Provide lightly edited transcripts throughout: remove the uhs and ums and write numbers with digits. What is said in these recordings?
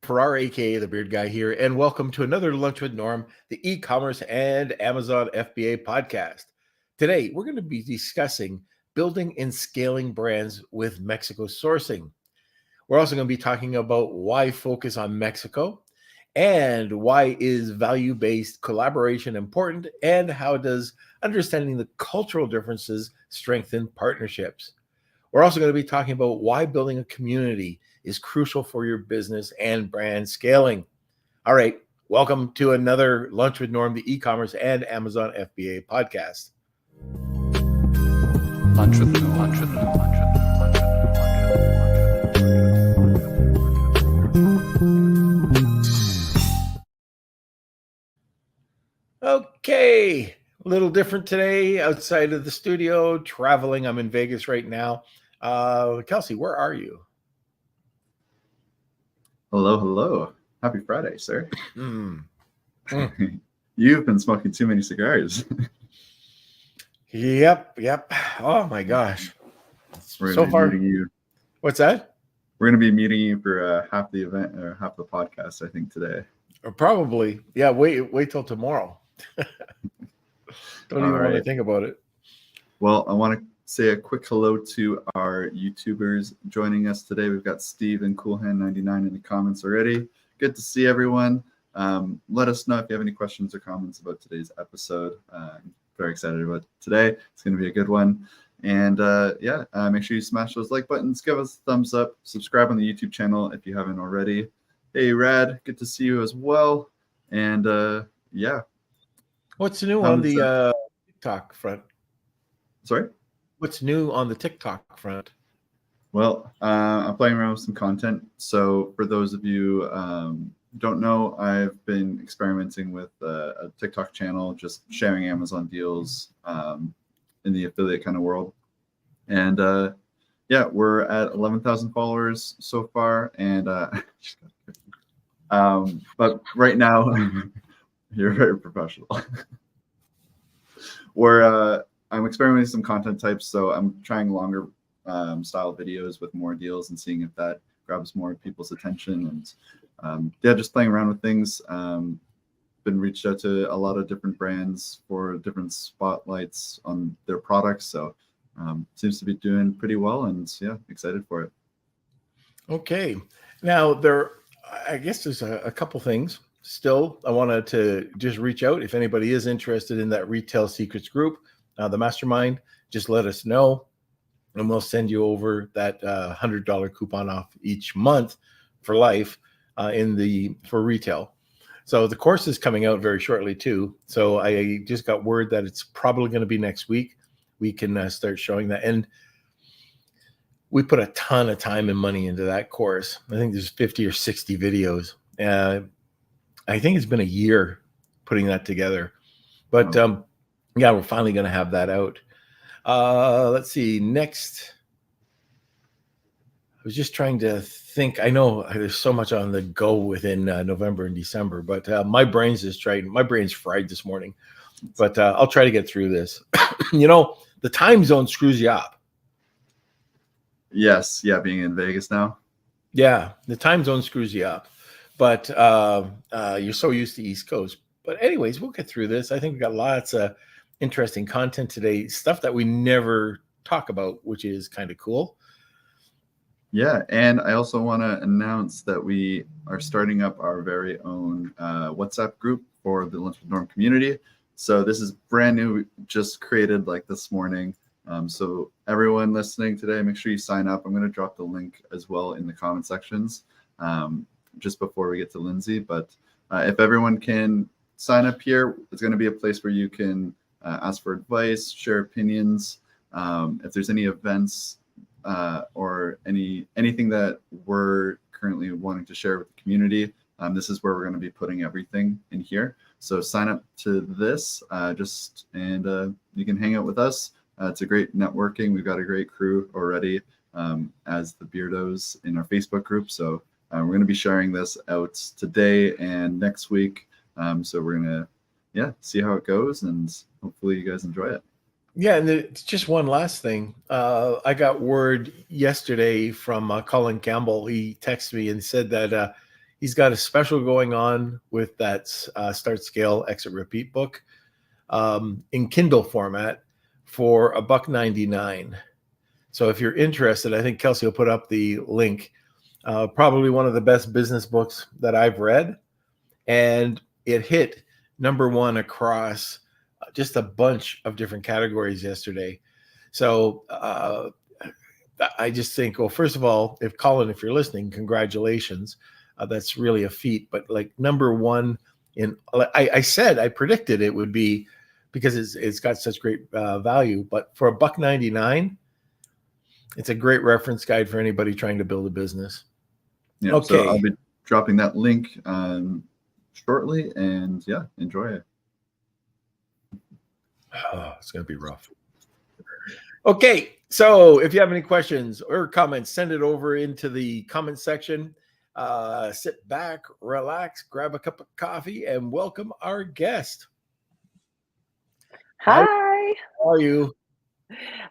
Farrar, aka the Beard Guy here, and welcome to another Lunch with Norm, the e-commerce and Amazon FBA podcast. Today, we're going to be discussing building and scaling brands with Mexico sourcing. We're also going to be talking about why focus on Mexico and why is value-based collaboration important and how does understanding the cultural differences strengthen partnerships. We're also going to be talking about why building a community is crucial for your business and brand scaling. All right, welcome to another Lunch with Norm, the e-commerce and Amazon FBA podcast. Lunch with Norm. Lunch with Norm. Okay, a little different today outside of the studio, traveling. I'm in Vegas right now. Kelsey, where are you? Hello. Happy Friday, sir. You've been smoking too many cigars. Yep. Oh my gosh. So far, what's that? We're going to be meeting you for half the event or half the podcast, I think, today. Or probably. Yeah, wait till tomorrow. Don't even want to think about it. Well, I want to say a quick hello to our YouTubers joining us today. We've got Steve and Coolhand99 in the comments already. Good to see everyone. Let us know if you have any questions or comments about today's episode. I'm very excited about today. It's going to be a good one. And make sure you smash those like buttons, give us a thumbs up, subscribe on the YouTube channel if you haven't already. Hey, Rad, good to see you as well. And What's new on the TikTok front? Sorry? What's new on the TikTok front? Well, I'm playing around with some content. So for those of you don't know, I've been experimenting with a TikTok channel, just sharing Amazon deals in the affiliate kind of world. And we're at 11,000 followers so far. And but right now, you're very professional. I'm experimenting with some content types, so I'm trying longer style videos with more deals and seeing if that grabs more people's attention. And just playing around with things. Been reached out to a lot of different brands for different spotlights on their products, so seems to be doing pretty well, and excited for it. Okay, now I guess there's a couple things. Still, I wanted to just reach out if anybody is interested in that Retail Secrets group. The mastermind, just let us know and we'll send you over that $100 coupon off each month for life for retail. So the course is coming out very shortly too. So I just got word that it's probably going to be next week. We can start showing that. And we put a ton of time and money into that course. I think there's 50 or 60 videos. I think it's been a year putting that together, but we're finally going to have that out. Let's see. Next, I was just trying to think. I know there's so much on the go within November and December, but my brain's fried this morning. But I'll try to get through this. The time zone screws you up. Yes, being in Vegas now. Yeah, the time zone screws you up. But you're so used to East Coast. But anyways, we'll get through this. I think we got lots of interesting content today, stuff that we never talk about, which is kind of cool. Yeah, and I also want to announce that we are starting up our very own WhatsApp group for the Lunch with Norm community. So this is brand new, we just created like this morning. So everyone listening today, make sure you sign up. I'm going to drop the link as well in the comment sections just before we get to Lindsey. But if everyone can sign up here, it's going to be a place where you can ask for advice, share opinions. If there's any events or anything that we're currently wanting to share with the community, this is where we're going to be putting everything in here. So sign up to this and you can hang out with us. It's a great networking. We've got a great crew already as the Beardos in our Facebook group. So we're going to be sharing this out today and next week. So we're going to see how it goes, and hopefully you guys enjoy it. Yeah, and it's just one last thing. I got word yesterday from Colin Campbell. He texted me and said that He's got a special going on with that Start, Scale, Exit, Repeat book in Kindle format for $1.99. So if you're interested, I think Kelsey will put up the link. Probably one of the best business books that I've read. And it hit #1 across just a bunch of different categories yesterday. So I just think, well, first of all, if Colin, if you're listening, congratulations. That's really a feat. But like #1 in, I predicted it would be, because it's got such great value. But for $1.99, it's a great reference guide for anybody trying to build a business. Yeah, okay. So I'll be dropping that link shortly, and yeah, enjoy it. Oh, it's going to be rough. Okay, so if you have any questions or comments, send it over into the comment section. Sit back, relax, grab a cup of coffee, and welcome our guest. Hi. How are you?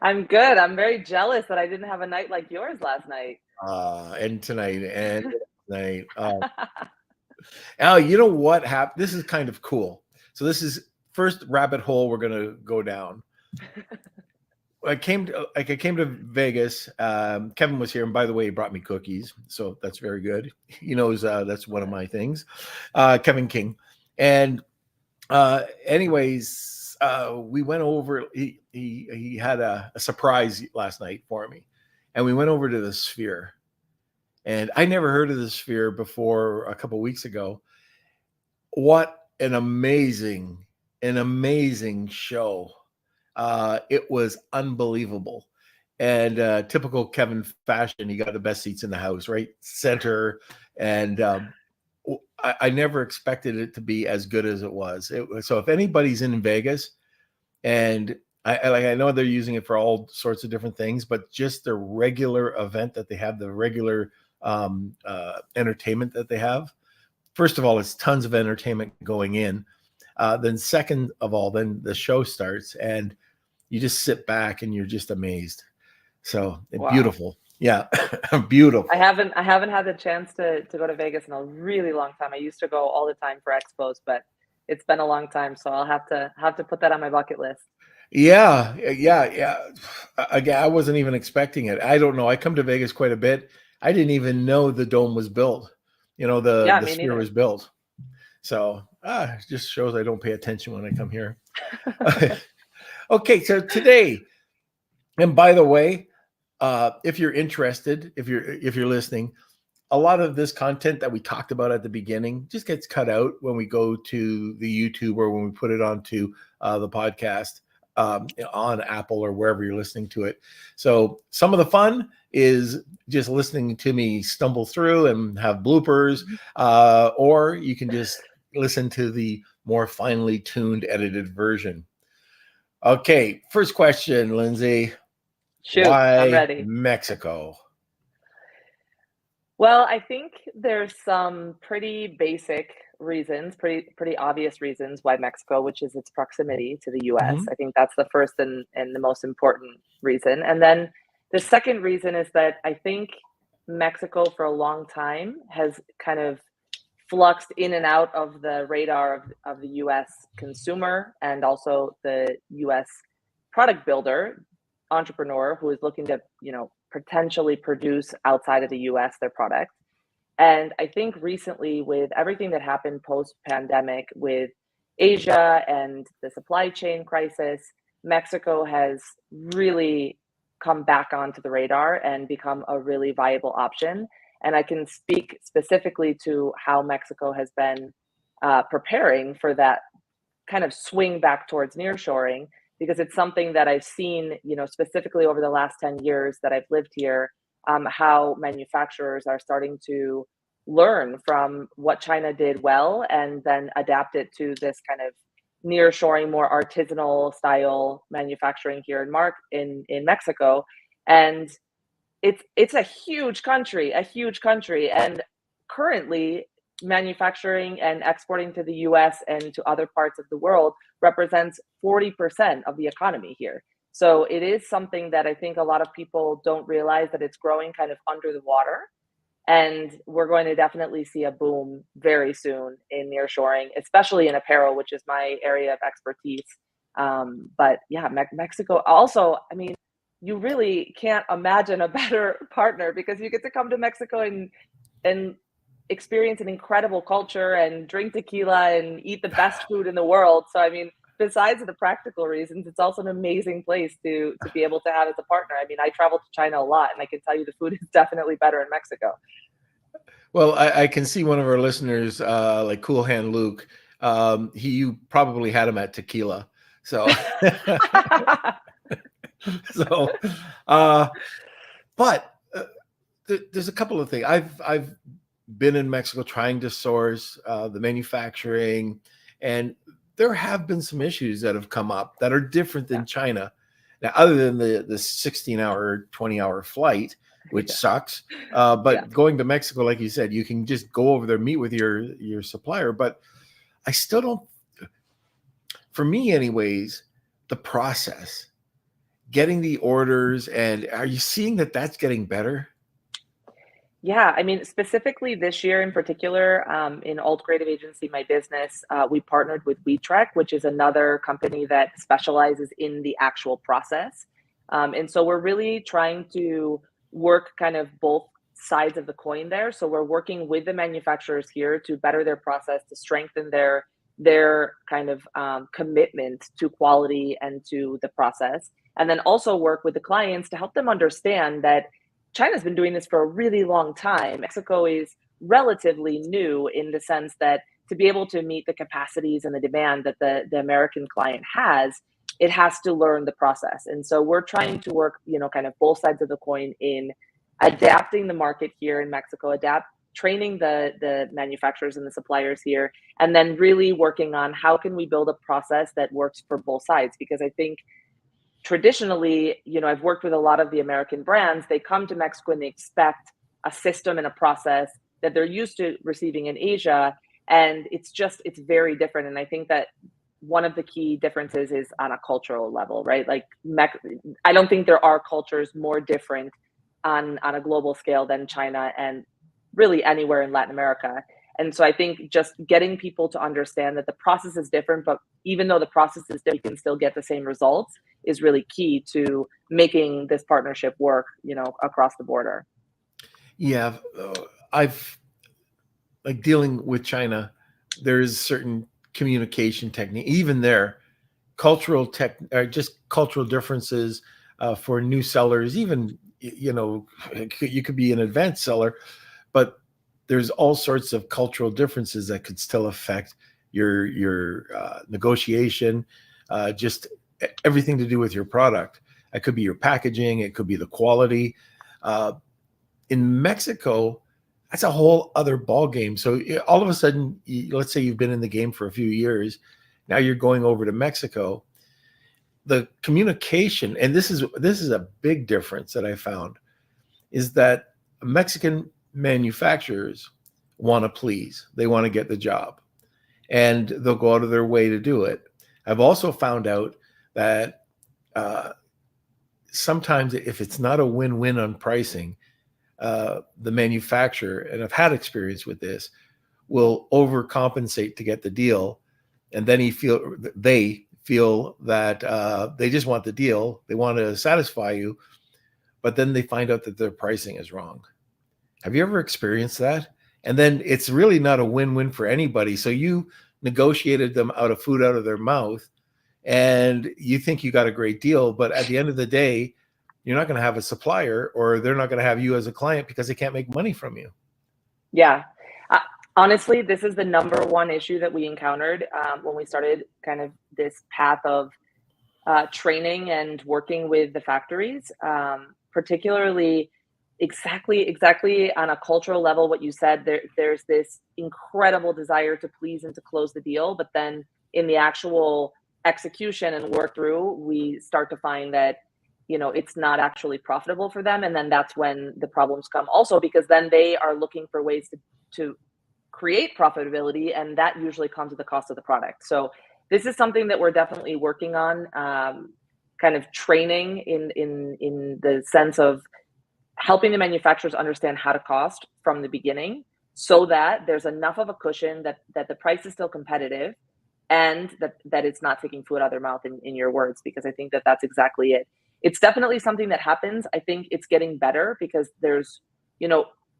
I'm good. I'm very jealous that I didn't have a night like yours last night. And tonight, and tonight. Al, you know what happened? This is kind of cool. So this is first rabbit hole we're going to go down. I came to Vegas. Kevin was here, and by the way, he brought me cookies, so that's very good. He knows that's one of my things. Kevin King, and anyways, we went over. He had a surprise last night for me, and we went over to the Sphere. And I never heard of the Sphere before a couple of weeks ago. What an amazing show. It was unbelievable. And typical Kevin fashion, he got the best seats in the house, right? Center. And I never expected it to be as good as it was. So if anybody's in Vegas, and I know they're using it for all sorts of different things, but just the regular event that they have, the regular entertainment that they have. First of all, it's tons of entertainment going in. Then second of all, then the show starts and you just sit back and you're just amazed. So wow. Beautiful. Yeah. Beautiful. I haven't had the chance to go to Vegas in a really long time. I used to go all the time for expos, but it's been a long time. So I'll have to put that on my bucket list. Yeah. Again, I wasn't even expecting it. I don't know. I come to Vegas quite a bit. I didn't even know the dome was built. The Sphere was built. So it just shows I don't pay attention when I come here. Okay, so today, and by the way, if you're interested, if you're listening, a lot of this content that we talked about at the beginning just gets cut out when we go to the YouTube or when we put it onto the podcast on Apple or wherever you're listening to it. So some of the fun is just listening to me stumble through and have bloopers, or you can just listen to the more finely tuned edited version. Okay, first question, Lindsay. Shoot, why I'm ready. Mexico? Well, I think there's some pretty basic reasons, pretty obvious reasons why Mexico, which is its proximity to the US. Mm-hmm. I think that's the first and the most important reason. And then the second reason is that I think Mexico for a long time has kind of fluxed in and out of the radar of the US consumer and also the US product builder, entrepreneur who is looking to, potentially produce outside of the US their product. And I think recently, with everything that happened post-pandemic with Asia and the supply chain crisis, Mexico has really come back onto the radar and become a really viable option. And I can speak specifically to how Mexico has been preparing for that kind of swing back towards nearshoring, because it's something that I've seen, specifically over the last 10 years that I've lived here, how manufacturers are starting to learn from what China did well and then adapt it to this kind of nearshoring, more artisanal style manufacturing here in Mexico. And it's a huge country. And currently manufacturing and exporting to the US and to other parts of the world represents 40% of the economy here. So it is something that I think a lot of people don't realize, that it's growing kind of under the water. And we're going to definitely see a boom very soon in nearshoring, especially in apparel, which is my area of expertise. But yeah, Mexico also, I mean, you really can't imagine a better partner because you get to come to Mexico and experience an incredible culture and drink tequila and eat the best food in the world. So I mean, besides the practical reasons, it's also an amazing place to be able to have as a partner. I mean, I travel to China a lot, and I can tell you the food is definitely better in Mexico. Well, I can see one of our listeners, like Cool Hand Luke. You probably had him at tequila, so so. But there's a couple of things. I've been in Mexico trying to source the manufacturing, and there have been some issues that have come up that are different than China. Now, other than the 16-hour, 20-hour flight, which sucks. But going to Mexico, like you said, you can just go over there, meet with your supplier. But I still don't, for me anyways, the process, getting the orders, and are you seeing that that's getting better? Yeah, I mean, specifically this year in particular, in Alt Creative Agency, my business, we partnered with WeTrek, which is another company that specializes in the actual process. And so we're really trying to work kind of both sides of the coin there. So we're working with the manufacturers here to better their process, to strengthen their kind of commitment to quality and to the process, and then also work with the clients to help them understand that China's been doing this for a really long time. Mexico is relatively new in the sense that to be able to meet the capacities and the demand that the American client has, it has to learn the process. And so we're trying to work, kind of both sides of the coin in adapting the market here in Mexico, training the manufacturers and the suppliers here, and then really working on how can we build a process that works for both sides. Because I think traditionally, I've worked with a lot of the American brands. They come to Mexico and they expect a system and a process that they're used to receiving in Asia. And it's very different. And I think that one of the key differences is on a cultural level, right? Like I don't think there are cultures more different on a global scale than China and really anywhere in Latin America. And so I think just getting people to understand that the process is different, but even though the process is different, you can still get the same results is really key to making this partnership work, across the border. Yeah, I've like dealing with China. There's certain communication technique, even there, just cultural differences for new sellers. Even you could be an advanced seller, but there's all sorts of cultural differences that could still affect your negotiation, just everything to do with your product. It could be your packaging, it could be the quality. In Mexico, that's a whole other ball game. So all of a sudden, let's say you've been in the game for a few years, now you're going over to Mexico. The communication, and this is a big difference that I found, is that Mexican manufacturers want to please. They want to get the job, and they'll go out of their way to do it. I've also found out that sometimes if it's not a win-win on pricing, the manufacturer, and I've had experience with this, will overcompensate to get the deal, and then they feel that they just want the deal. They want to satisfy you, but then they find out that their pricing is wrong. Have you ever experienced that? And then it's really not a win-win for anybody. So you negotiated them out of food out of their mouth, and you think you got a great deal, but at the end of the day, you're not going to have a supplier, or they're not going to have you as a client because they can't make money from you. Yeah. Honestly, this is the number one issue that we encountered when we started kind of this path of training and working with the factories, particularly exactly on a cultural level. What you said, there's this incredible desire to please and to close the deal, but then in the actual execution and work through, we start to find that it's not actually profitable for them, and then that's when the problems come. Also, because then they are looking for ways to create profitability, and that usually comes at the cost of the product. So this is something that we're definitely working on, kind of training in the sense of helping the manufacturers understand how to cost from the beginning, so that there's enough of a cushion that the price is still competitive, and that it's not taking food out of their mouth, in your words, because I think that's exactly it. It's definitely something that happens. I think it's getting better because there's,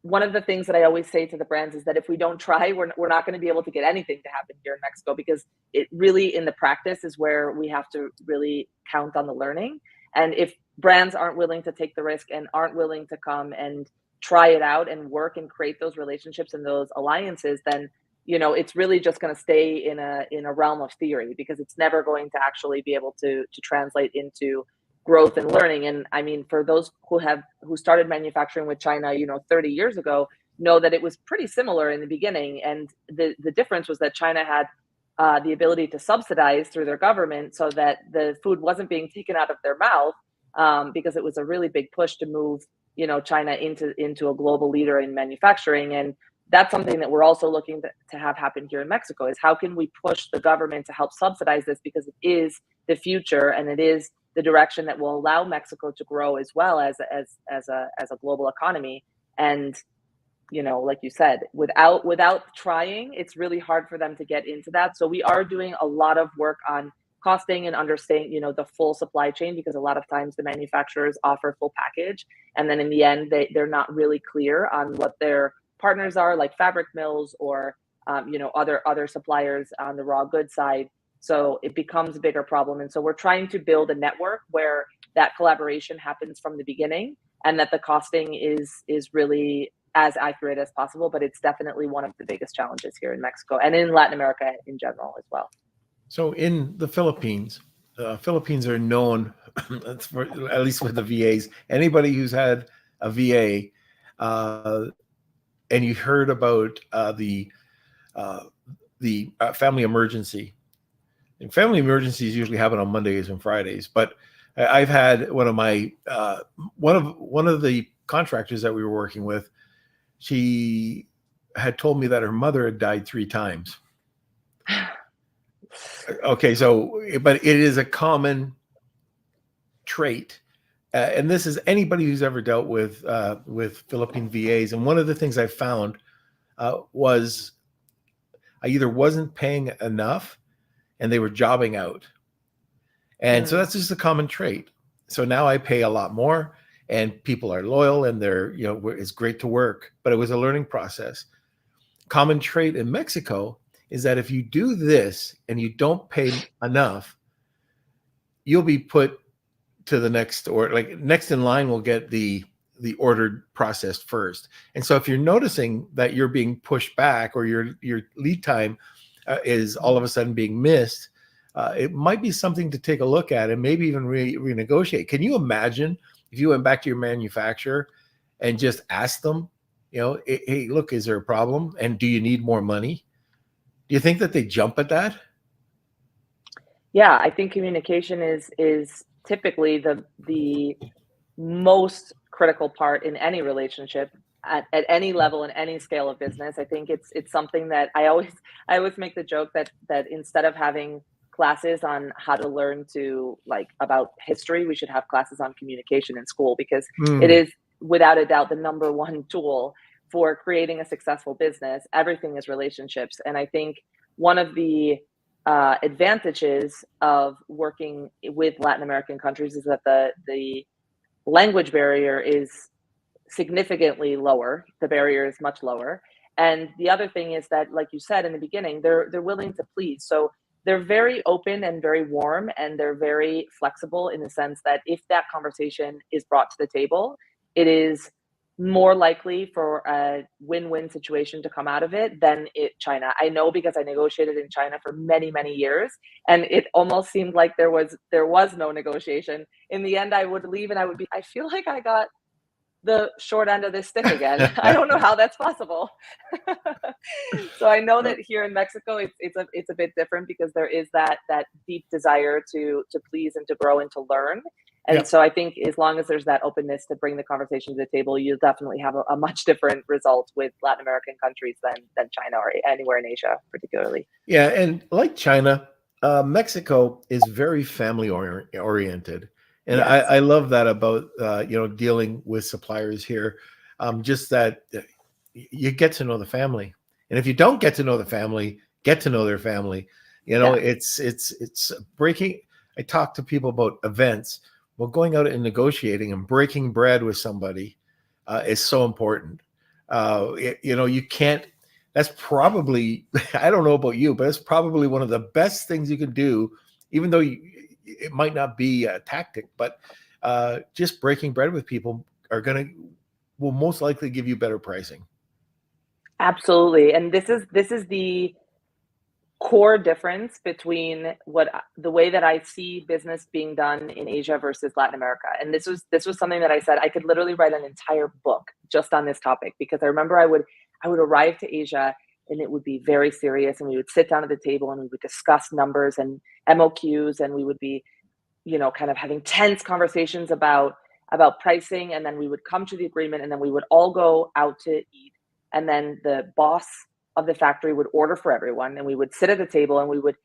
one of the things that I always say to the brands is that if we don't try, we're not going to be able to get anything to happen here in Mexico, because it really, in the practice, is where we have to really count on the learning. And if brands aren't willing to take the risk and aren't willing to come and try it out and work and create those relationships and those alliances, then it's really just going to stay in a realm of theory, because it's never going to actually be able to translate into growth and learning. And I mean, for those who started manufacturing with China, 30 years ago, know that it was pretty similar in the beginning. And the difference was that China had the ability to subsidize through their government, so that the food wasn't being taken out of their mouth, because it was a really big push to move, China into a global leader in manufacturing. And that's something that we're also looking to have happen here in Mexico, is how can we push the government to help subsidize this, because it is the future, and it is the direction that will allow Mexico to grow as well as a global economy. And like you said, without trying, it's really hard for them to get into that. So we are doing a lot of work on costing and understanding, the full supply chain, because a lot of times the manufacturers offer full package, and then in the end they're not really clear on what their partners are, like fabric mills or other suppliers on the raw goods side. So it becomes a bigger problem. And so we're trying to build a network where that collaboration happens from the beginning, and that the costing is really as accurate as possible. But it's definitely one of the biggest challenges here in Mexico and in Latin America in general as well. So in the Philippines are known, for, at least with the VAs, anybody who's had a VA, and you heard about the family emergency. And family emergencies usually happen on Mondays and Fridays, but I've had one of the contractors that we were working with. She had told me that her mother had died 3 times. Okay, so, but it is a common trait, and this is anybody who's ever dealt with Philippine VAs. And one of the things I found was I either wasn't paying enough, and they were jobbing out, and so that's just a common trait. So now I pay a lot more, and people are loyal, and they're it's great to work. But it was a learning process. Common trait in Mexico is that if you do this and you don't pay enough, you'll be put to the next, or like next in line will get the ordered processed first. And so if you're noticing that you're being pushed back, or your lead time is all of a sudden being missed, it might be something to take a look at, and maybe even renegotiate. Can you imagine if you went back to your manufacturer and just asked them, hey, look, is there a problem? And do you need more money? Do you think that they jump at that? Yeah, I think communication is typically the most critical part in any relationship at any level and any scale of business. I think it's something that I always make the joke that instead of having classes on how to learn about history, we should have classes on communication in school, because it is without a doubt the number one tool for creating a successful business. Everything is relationships. And I think one of the advantages of working with Latin American countries is that the language barrier is significantly lower. The barrier is much lower. And the other thing is that, like you said in the beginning, they're willing to please. So they're very open and very warm, and they're very flexible in the sense that if that conversation is brought to the table, it is more likely for a win-win situation to come out of it than China. I know, because I negotiated in China for many, many years, and it almost seemed like there was no negotiation. In the end, I would leave and I feel like I got the short end of this stick again. I don't know how that's possible. So I know that here in Mexico, it's a bit different, because there is that deep desire to please and to grow and to learn. And so I think as long as there's that openness to bring the conversation to the table, you'll definitely have a much different result with Latin American countries than China or anywhere in Asia, particularly. Yeah, and like China, Mexico is very family oriented. And Yes. I love that about, dealing with suppliers here. Just that you get to know the family. And if you don't get to know the family, get to know their family. Yeah. It's breaking. I talk to people about events. Well, going out and negotiating and breaking bread with somebody is so important. You can't. That's probably, I don't know about you, but it's probably one of the best things you can do, even though it might not be a tactic, but just breaking bread with people will most likely give you better pricing. Absolutely. And this is the core difference between the way that I see business being done in Asia versus Latin America. And this was something that I said I could literally write an entire book just on this topic, because I remember I would arrive to Asia and it would be very serious, and we would sit down at the table and we would discuss numbers and MOQs, and we would be, kind of having tense conversations about pricing, and then we would come to the agreement, and then we would all go out to eat, and then the boss of the factory would order for everyone, and we would sit at the table, and we would,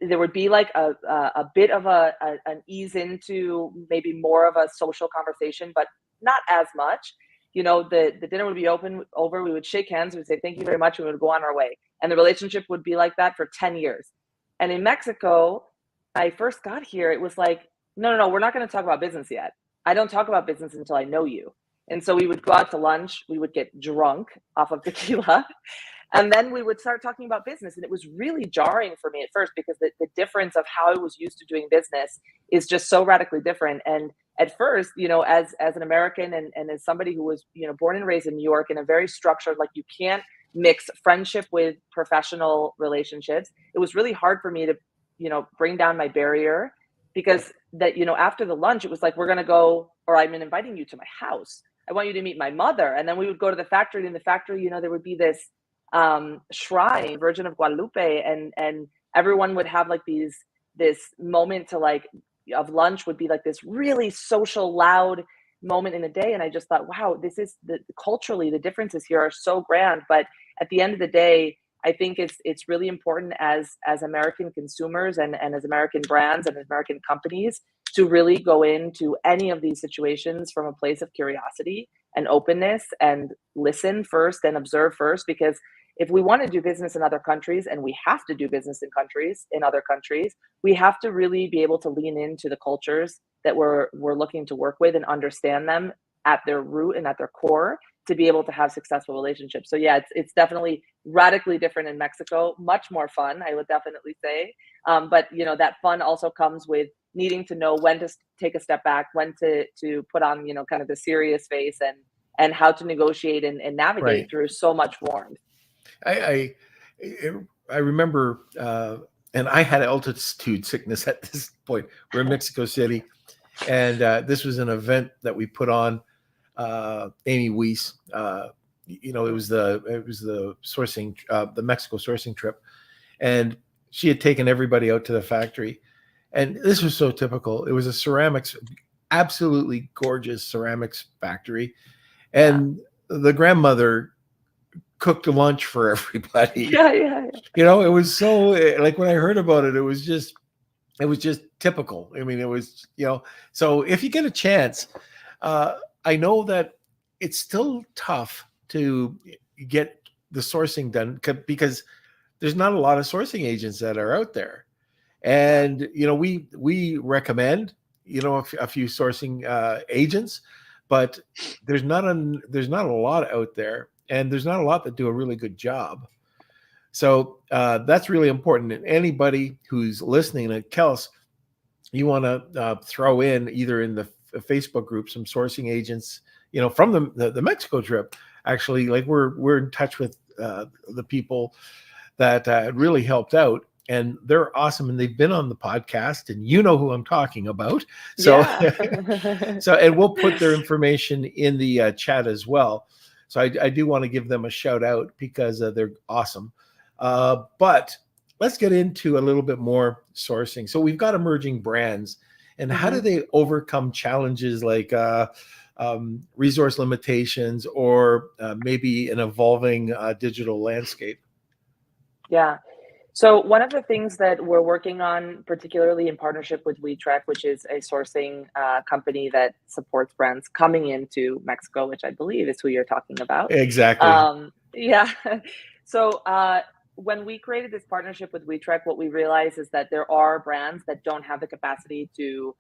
there would be like a bit of an ease into maybe more of a social conversation, but not as much. The dinner would be over, we would shake hands, we would say thank you very much, and we would go on our way, and the relationship would be like that for 10 years. And in Mexico, I first got here, it was like, no, we're not going to talk about business yet. I don't talk about business until I know you. And so we would go out to lunch, we would get drunk off of tequila, and then we would start talking about business. And it was really jarring for me at first, because the difference of how I was used to doing business is just so radically different. And at first, as an American and as somebody who was, born and raised in New York in a very structured, like, you can't mix friendship with professional relationships. It was really hard for me to, bring down my barrier, because after the lunch, it was like, we're going to go, or I'm inviting you to my house. I want you to meet my mother. And then we would go to the factory, and in the factory, there would be this shrine, Virgin of Guadalupe, and everyone would have like this moment to like, of lunch would be like this really social, loud moment in the day. And I just thought, wow, this is culturally, the differences here are so grand. But at the end of the day, I think it's really important as American consumers and as American brands and American companies to really go into any of these situations from a place of curiosity and openness, and listen first and observe first. Because if we want to do business in other countries, and we have to do business in other countries, we have to really be able to lean into the cultures that we're looking to work with and understand them at their root and at their core, to be able to have successful relationships. So yeah, it's definitely radically different in Mexico, much more fun, I would definitely say. But that fun also comes with needing to know when to take a step back, when to put on, kind of the serious face, and how to negotiate and navigate Right. through so much warmth. I remember, and I had altitude sickness at this point. We're in Mexico City, and this was an event that we put on. Amy Weiss, it was the sourcing, the Mexico sourcing trip, and she had taken everybody out to the factory, and this was so typical. It was a ceramics, absolutely gorgeous ceramics factory, and the grandmother cooked a lunch for everybody. Yeah. It was so, like, when I heard about it, it was just typical. I mean, it was, so if you get a chance, I know that it's still tough to get the sourcing done, because there's not a lot of sourcing agents that are out there. And, we recommend, a few sourcing agents, but there's not a lot out there, and there's not a lot that do a really good job. So that's really important. And anybody who's listening to Kels, you want to throw in either in the Facebook group some sourcing agents, from the Mexico trip. Actually, like, we're in touch with the people that really helped out, and they're awesome, and they've been on the podcast, and who I'm talking about. So, Yeah. so, and we'll put their information in the chat as well. So I do want to give them a shout out, because they're awesome. But let's get into a little bit more sourcing. So we've got emerging brands, and how do they overcome challenges like resource limitations, or maybe an evolving digital landscape? Yeah. So one of the things that we're working on, particularly in partnership with WeTrack, which is a sourcing company that supports brands coming into Mexico, which I believe is who you're talking about. Exactly. Yeah. So when we created this partnership with WeTrack, what we realized is that there are brands that don't have the capacity to,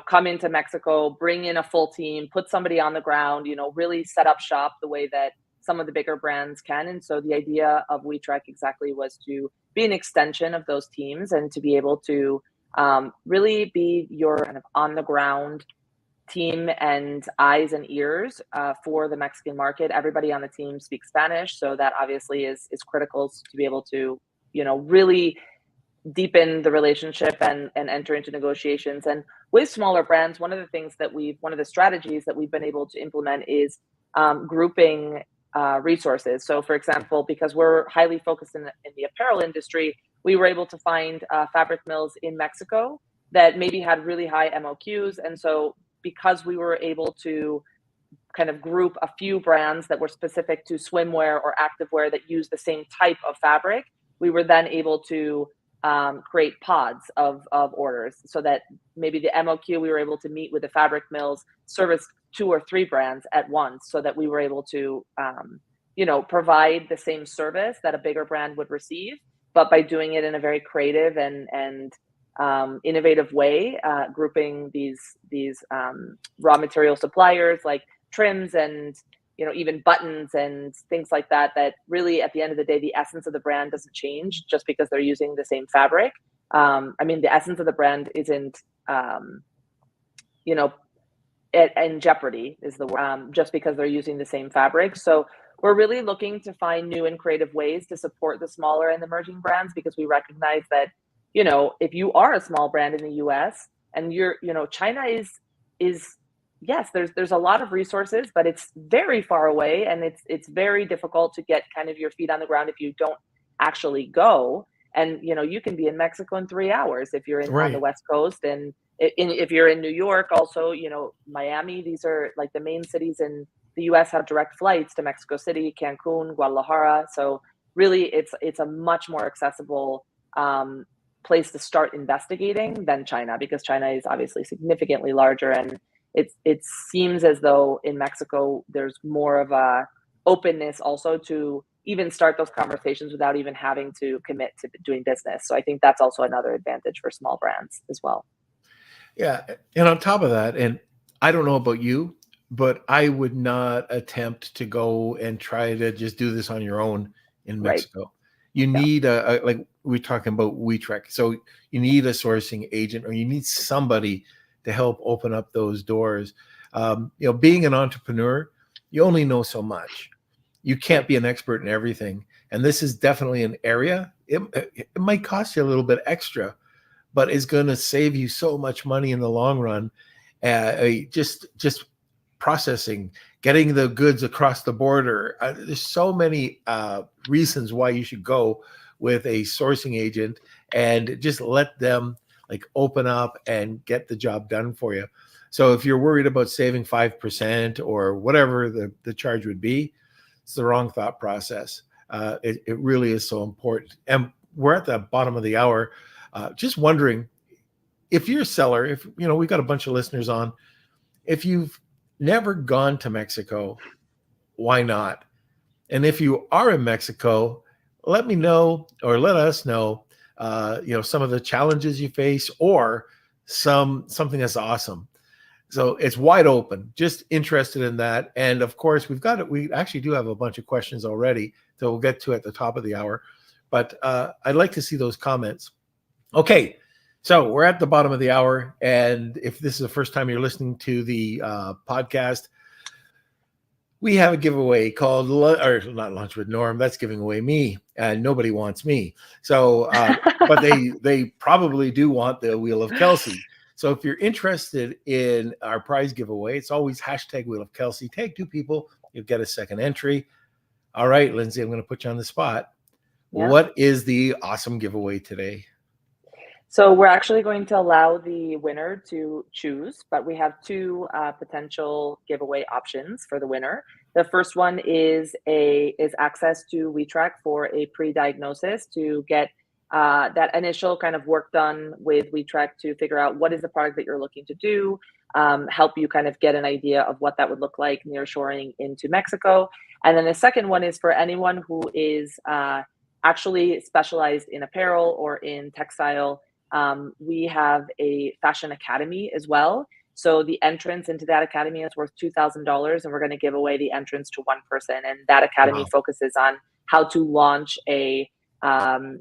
come into Mexico, bring in a full team, put somebody on the ground, really set up shop the way that some of the bigger brands can. And so the idea of WeTrack exactly was to be an extension of those teams and to be able to really be your kind of on the ground team and eyes and ears for the Mexican market. Everybody on the team speaks Spanish, so that obviously is critical to be able to, really deepen the relationship and enter into negotiations. And with smaller brands, one of the strategies that we've been able to implement is grouping resources. So for example, because we're highly focused in the apparel industry, we were able to find fabric mills in Mexico that maybe had really high MOQs. And so because we were able to kind of group a few brands that were specific to swimwear or activewear that use the same type of fabric, we were then able to create pods of orders so that maybe the MOQ, we were able to meet with the fabric mills, service 2 or 3 brands at once so that we were able to, provide the same service that a bigger brand would receive, but by doing it in a very creative and innovative way, grouping these raw material suppliers like trims and even buttons and things like that, that really at the end of the day, the essence of the brand doesn't change just because they're using the same fabric. The essence of the brand isn't, in jeopardy is the word, just because they're using the same fabric. So we're really looking to find new and creative ways to support the smaller and emerging brands, because we recognize that, if you are a small brand in the US and China is yes, there's a lot of resources, but it's very far away, and it's very difficult to get kind of your feet on the ground if you don't actually go. And you can be in Mexico in 3 hours if you're on the West Coast, and if you're in New York, also Miami. These are like the main cities in the U.S. have direct flights to Mexico City, Cancun, Guadalajara. So really, it's a much more accessible place to start investigating than China, because China is obviously significantly larger, and it seems as though in Mexico there's more of a openness also to even start those conversations without even having to commit to doing business. So I think that's also another advantage for small brands as well. Yeah. And on top of that, and I don't know about you, but I would not attempt to go and try to just do this on your own in Mexico. Right. You need like we're talking about WeTrack. So you need a sourcing agent, or you need somebody to help open up those doors. Being an entrepreneur, you only know so much. You can't be an expert in everything. And this is definitely an area. It might cost you a little bit extra, but it's going to save you so much money in the long run. Just processing, getting the goods across the border. There's so many reasons why you should go with a sourcing agent and just let them open up and get the job done for you. So if you're worried about saving 5% or whatever the charge would be, it's the wrong thought process. It really is so important. And we're at the bottom of the hour. Just wondering, if you're a seller, we've got a bunch of listeners on, if you've never gone to Mexico, why not? And if you are in Mexico, let me know, or let us know, some of the challenges you face, or something that's awesome. So it's wide open, just interested in that. And of course, we actually do have a bunch of questions already that we'll get to at the top of the hour, but I'd like to see those comments. Okay. So we're at the bottom of the hour. And if this is the first time you're listening to the podcast, we have a giveaway called, or not Lunch with Norm. That's giving away me, and nobody wants me. So, but they probably do want the Wheel of Kelsey. So if you're interested in our prize giveaway, it's always #Wheel of Kelsey. Tag 2 people, you'll get a second entry. All right, Lindsey, I'm going to put you on the spot. Yeah. What is the awesome giveaway today? So we're actually going to allow the winner to choose, but we have 2 potential giveaway options for the winner. The first one is access to WeTrack for a pre-diagnosis to get that initial kind of work done with WeTrack to figure out what is the product that you're looking to do, help you kind of get an idea of what that would look like nearshoring into Mexico. And then the second one is for anyone who is actually specialized in apparel or in textile. We have a fashion academy as well. So the entrance into that academy is worth $2,000, and we're going to give away the entrance to one person. And that academy focuses on how to launch an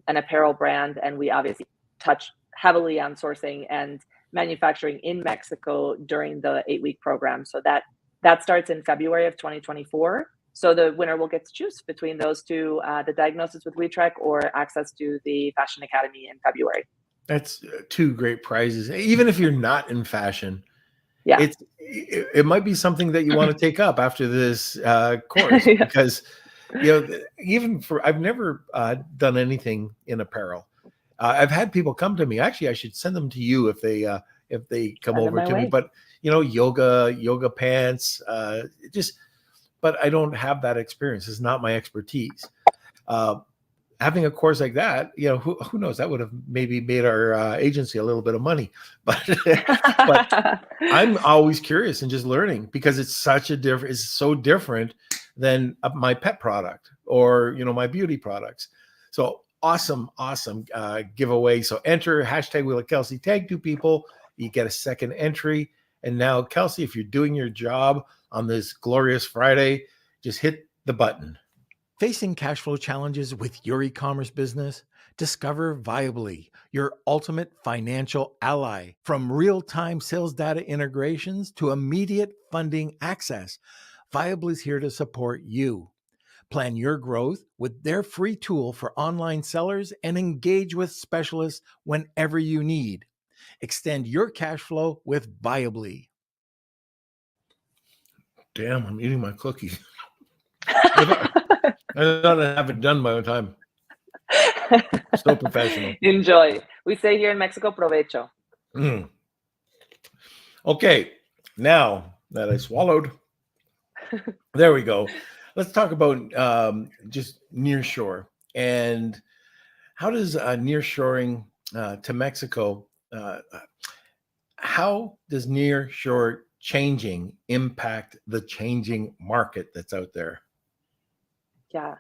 apparel brand. And we obviously touch heavily on sourcing and manufacturing in Mexico during the 8-week program. So that starts in February of 2024. So the winner will get to choose between those two, the diagnosis with WeTrack or access to the Fashion Academy in February. That's 2 great prizes. Even if you're not in fashion, yeah, it might be something that you want to take up after this course, because even I've never done anything in apparel. I've had people come to me. Actually, I should send them to you if they come over to me. But yoga pants, but I don't have that experience. It's not my expertise. Having a course like that, who knows? That would have maybe made our agency a little bit of money. But I'm always curious and just learning, because it's so different than my pet product or my beauty products. So awesome giveaway. So enter #WeLikeKelsey, tag 2 people, you get a second entry. And now, Kelsey, if you're doing your job on this glorious Friday, just hit the button. Facing cash flow challenges with your e-commerce business? Discover Viably, your ultimate financial ally. From real-time sales data integrations to immediate funding access, Viably is here to support you. Plan your growth with their free tool for online sellers and engage with specialists whenever you need. Extend your cash flow with Viably. Damn, I'm eating my cookies. I thought I'd have it done by the time. So professional. Enjoy. We say here in Mexico, provecho. Okay, now that I swallowed, there we go. Let's talk about just nearshore, and how does nearshoring to Mexico, how does nearshore changing impact the changing market that's out there? Yeah.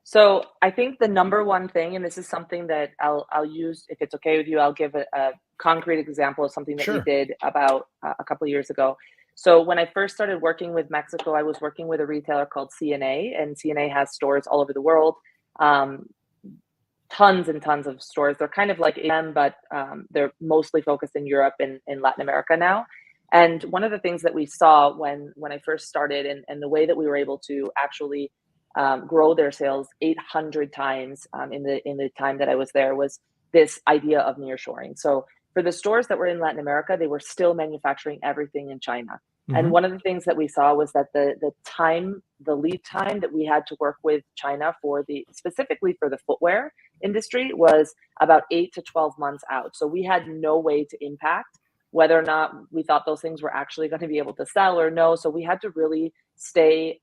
So I think the number one thing, and this is something that I'll use, if it's okay with you, I'll give a concrete example of something that we did about a couple of years ago. So when I first started working with Mexico, I was working with a retailer called CNA, and CNA has stores all over the world, tons and tons of stores. They're kind of like AM, but they're mostly focused in Europe and in Latin America now. And one of the things that we saw when I first started, and the way that we were able to actually grow their sales 800 times in the time that I was there, was this idea of nearshoring. So for the stores that were in Latin America, they were still manufacturing everything in China. Mm-hmm. And one of the things that we saw was that the lead time that we had to work with China specifically for the footwear industry was about 8 to 12 months out. So we had no way to impact whether or not we thought those things were actually going to be able to sell or no. So we had to really stay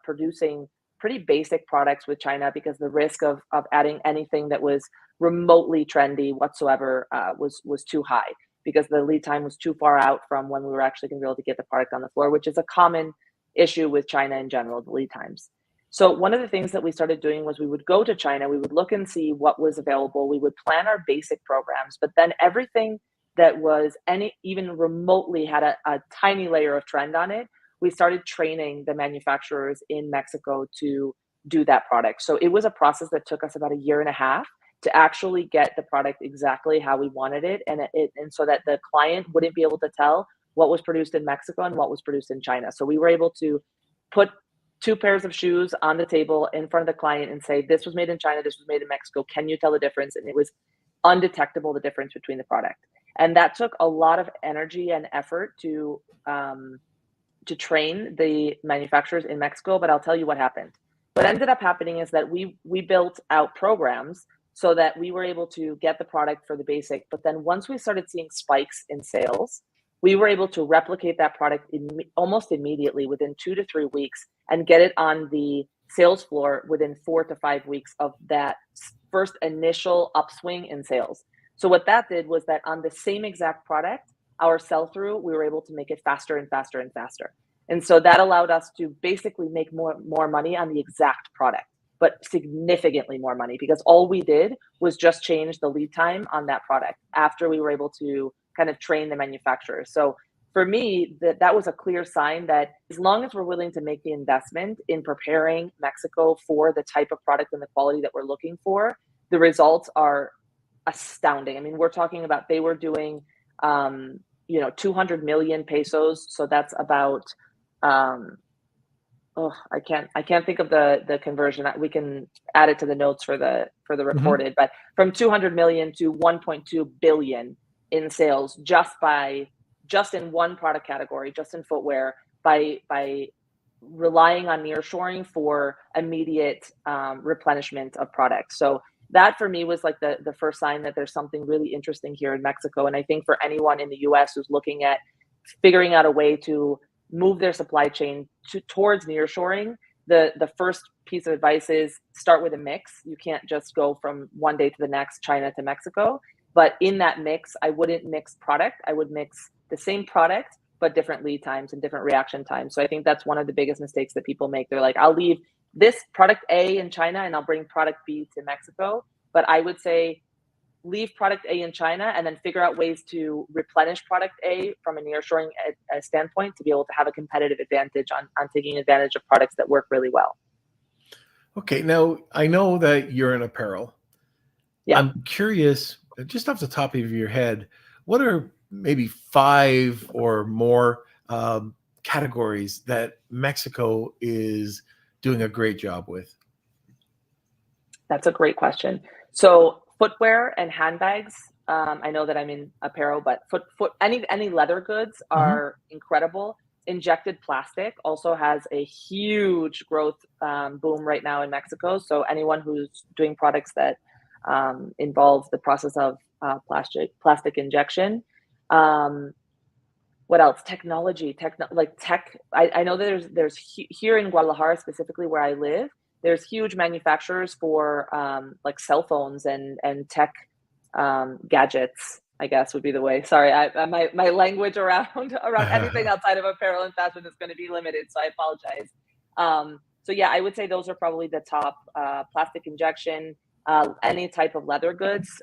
producing pretty basic products with China, because the risk of adding anything that was remotely trendy whatsoever was too high, because the lead time was too far out from when we were actually going to be able to get the product on the floor, which is a common issue with China in general, the lead times. So one of the things that we started doing was we would go to China, we would look and see what was available, we would plan our basic programs, but then everything that was even remotely had a tiny layer of trend on it, we started training the manufacturers in Mexico to do that product. So it was a process that took us about 1.5 years to actually get the product exactly how we wanted it, and so that the client wouldn't be able to tell what was produced in Mexico and what was produced in China. So we were able to put 2 pairs of shoes on the table in front of the client and say, this was made in China, this was made in Mexico. Can you tell the difference? And it was undetectable, the difference between the product. And that took a lot of energy and effort to train the manufacturers in Mexico, but I'll tell you what happened. What ended up happening is that we built out programs so that we were able to get the product for the basic, but then once we started seeing spikes in sales, we were able to replicate that product almost immediately within 2 to 3 weeks and get it on the sales floor within 4 to 5 weeks of that first initial upswing in sales. So what that did was that on the same exact product, our sell-through, we were able to make it faster and faster and faster. And so that allowed us to basically make more money on the exact product, but significantly more money, because all we did was just change the lead time on that product after we were able to kind of train the manufacturer. So for me, that was a clear sign that as long as we're willing to make the investment in preparing Mexico for the type of product and the quality that we're looking for, the results are astounding. I mean, we're talking about, they were doing, 200 million pesos. So that's about, I can't think of the conversion. We can add it to the notes for the recorded, but from 200 million to 1.2 billion in sales just in one product category, just in footwear, by relying on nearshoring for immediate replenishment of products. So that for me was like the first sign that there's something really interesting here in Mexico. And I think for anyone in the US who's looking at figuring out a way to move their supply chain towards nearshoring, the first piece of advice is start with a mix. You can't just go from one day to the next, China to Mexico. But in that mix, I wouldn't mix product. I would mix the same product, but different lead times and different reaction times. So I think that's one of the biggest mistakes that people make. They're like, I'll leave this product A in China and I'll bring product B to Mexico. But I would say leave product A in China and then figure out ways to replenish product A from a nearshoring standpoint to be able to have a competitive advantage on taking advantage of products that work really well. Okay, now I know that you're in apparel. Yeah. I'm curious, just off the top of your head, what are maybe 5 or more categories that Mexico is doing a great job with? That's a great question. So footwear and handbags. I know that I'm in apparel, but any leather goods are incredible. Injected plastic also has a huge growth boom right now in Mexico. So anyone who's doing products that involve the process of plastic injection. What else? Technology, tech. I know that there's here in Guadalajara specifically where I live, there's huge manufacturers for like cell phones and tech gadgets, I guess would be the way. Sorry, my language around anything outside of apparel and fashion is going to be limited, so I apologize. So yeah, I would say those are probably the top. Plastic injection, any type of leather goods.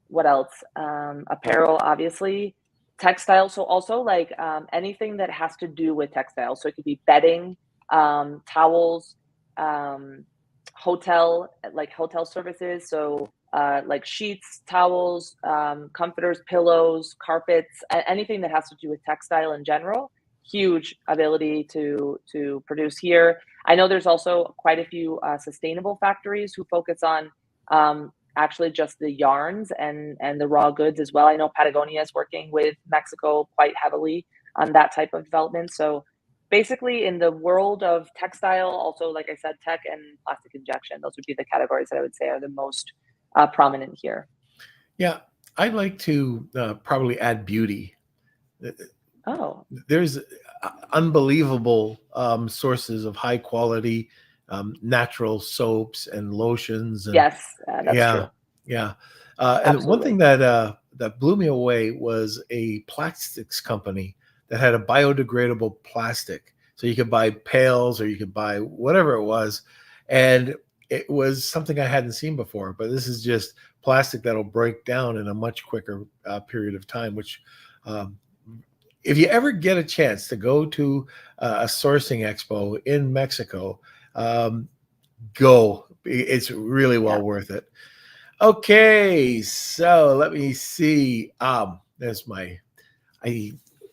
What else? Apparel, obviously. Textile. So also like anything that has to do with textile. So it could be bedding, towels, hotel services. So like sheets, towels, comforters, pillows, carpets, anything that has to do with textile in general. Huge ability to produce here. I know there's also quite a few sustainable factories who focus on actually just the yarns and the raw goods as well. I know Patagonia is working with Mexico quite heavily on that type of development. So basically in the world of textile, also, like I said, tech and plastic injection, those would be the categories that I would say are the most prominent here. Yeah, I'd like to probably add beauty. Oh, There's unbelievable sources of high quality natural soaps and lotions. And, yes, that's true. Yeah. And one thing that blew me away was a plastics company that had a biodegradable plastic. So you could buy pails or you could buy whatever it was. And it was something I hadn't seen before, but this is just plastic that'll break down in a much quicker period of time, which if you ever get a chance to go to a sourcing expo in Mexico, go. It's really well worth it. Okay, so let me see. There's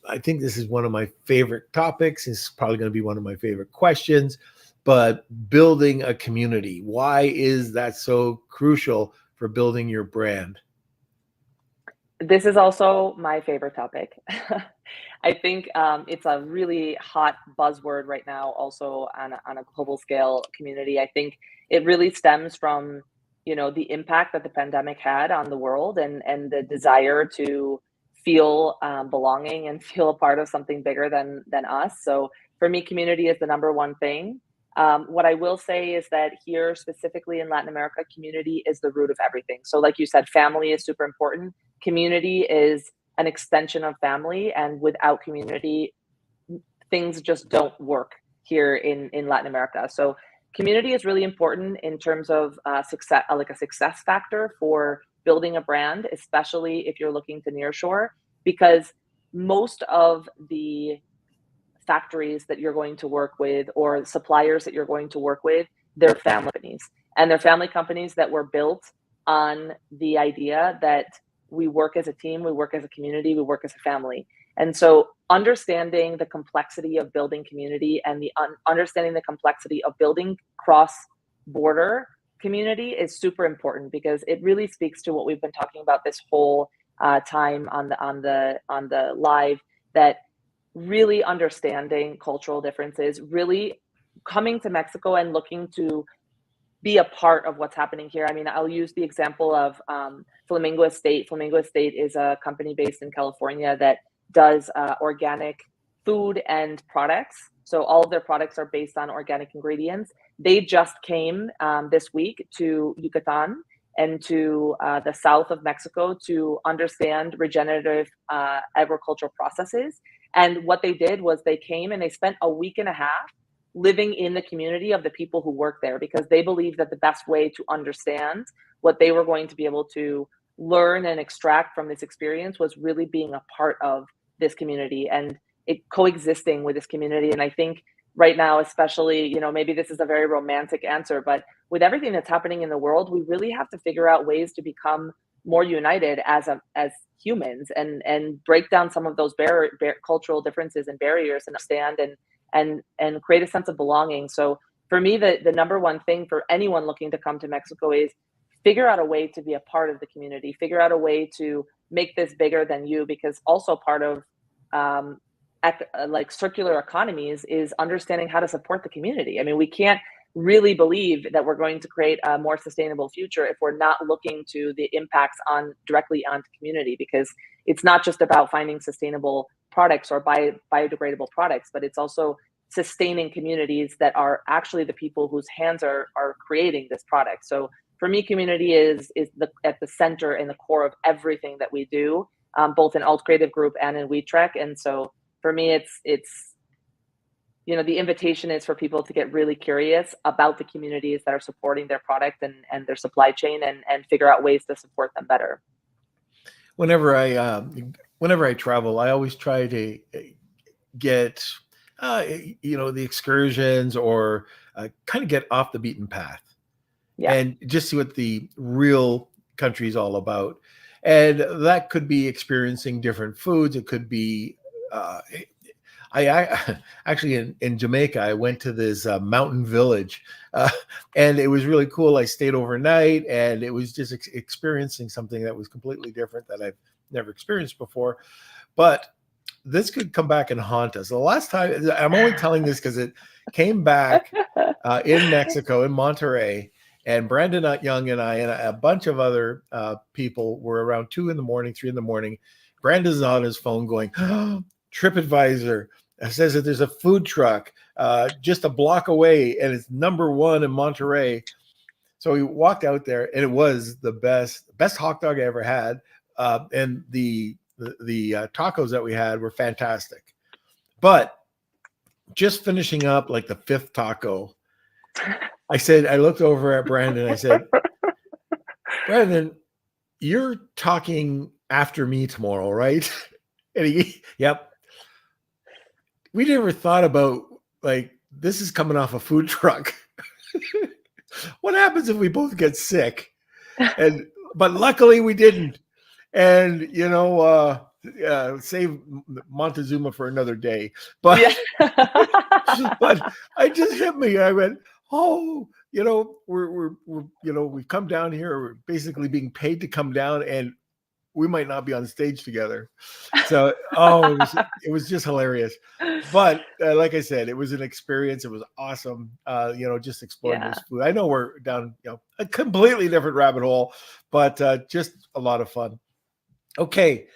I think this is one of my favorite topics. It's probably going to be one of my favorite questions, but building a community. Why is that so crucial for building your brand? This is also my favorite topic. I think it's a really hot buzzword right now, also on a global scale community. I think it really stems from, the impact that the pandemic had on the world and the desire to feel belonging and feel a part of something bigger than us. So for me, community is the number one thing. What I will say is that here, specifically in Latin America, community is the root of everything. So like you said, family is super important. Community is an extension of family, and without community, things just don't work here in Latin America. So community is really important in terms of success, like a success factor for building a brand, especially if you're looking to nearshore, because most of the factories that you're going to work with or suppliers that you're going to work with, they're family companies. And they're family companies that were built on the idea that we work as a team, we work as a community, we work as a family. And so understanding the complexity of building community and the understanding the complexity of building cross-border community is super important, because it really speaks to what we've been talking about this whole time on the live, that really understanding cultural differences, really coming to Mexico and looking to be a part of what's happening here. I mean, I'll use the example of Flamingo Estate. Flamingo Estate is a company based in California that does organic food and products. So all of their products are based on organic ingredients. They just came this week to Yucatan and to the south of Mexico to understand regenerative agricultural processes. And what they did was they came and they spent a week and a half living in the community of the people who work there, because they believed that the best way to understand what they were going to be able to learn and extract from this experience was really being a part of this community and it coexisting with this community. And I think right now, especially, you know, maybe this is a very romantic answer, but with everything that's happening in the world, we really have to figure out ways to become more united as humans and break down some of those cultural differences and barriers and understand and create a sense of belonging. So for me, the number one thing for anyone looking to come to Mexico is figure out a way to be a part of the community, figure out a way to make this bigger than you, because also part of like circular economies is understanding how to support the community. I mean, we can't really believe that we're going to create a more sustainable future if we're not looking to the impacts directly onto community, because it's not just about finding sustainable products or biodegradable products, but it's also sustaining communities that are actually the people whose hands are creating this product. So for me, community is at the center and the core of everything that we do, both in Alt Creative Group and in WeTrek. And so for me, it's you know, the invitation is for people to get really curious about the communities that are supporting their product and their supply chain and figure out ways to support them better. Whenever I travel, I always try to get, you know, the excursions or kind of get off the beaten path and just see what the real country is all about. And that could be experiencing different foods. It could be, I actually in Jamaica, I went to this mountain village and it was really cool. I stayed overnight and it was just experiencing something that was completely different that I've never experienced before. But this could come back and haunt us. The last time, I'm only telling this because it came back in Mexico, in Monterrey, and Brandon Young and I and a bunch of other people were around 2 a.m, 3 a.m. Brandon's on his phone going, oh, TripAdvisor says that there's a food truck just a block away and it's #1 in Monterrey. So we walked out there and it was the best hot dog I ever had. And the tacos that we had were fantastic. But just finishing up like the 5th taco, I looked over at Brandon. I said, Brandon, you're talking after me tomorrow, right? And yep. We never thought about like, this is coming off a food truck. What happens if we both get sick? But luckily we didn't. And, you know, save Montezuma for another day. But, but I just hit me. I went, oh, you know, we're you know, we've come down here. We're basically being paid to come down, and we might not be on stage together. So, it was just hilarious. But like I said, it was an experience. It was awesome. You know, just exploring this food. I know we're down, you know, a completely different rabbit hole, but just a lot of fun. Okay.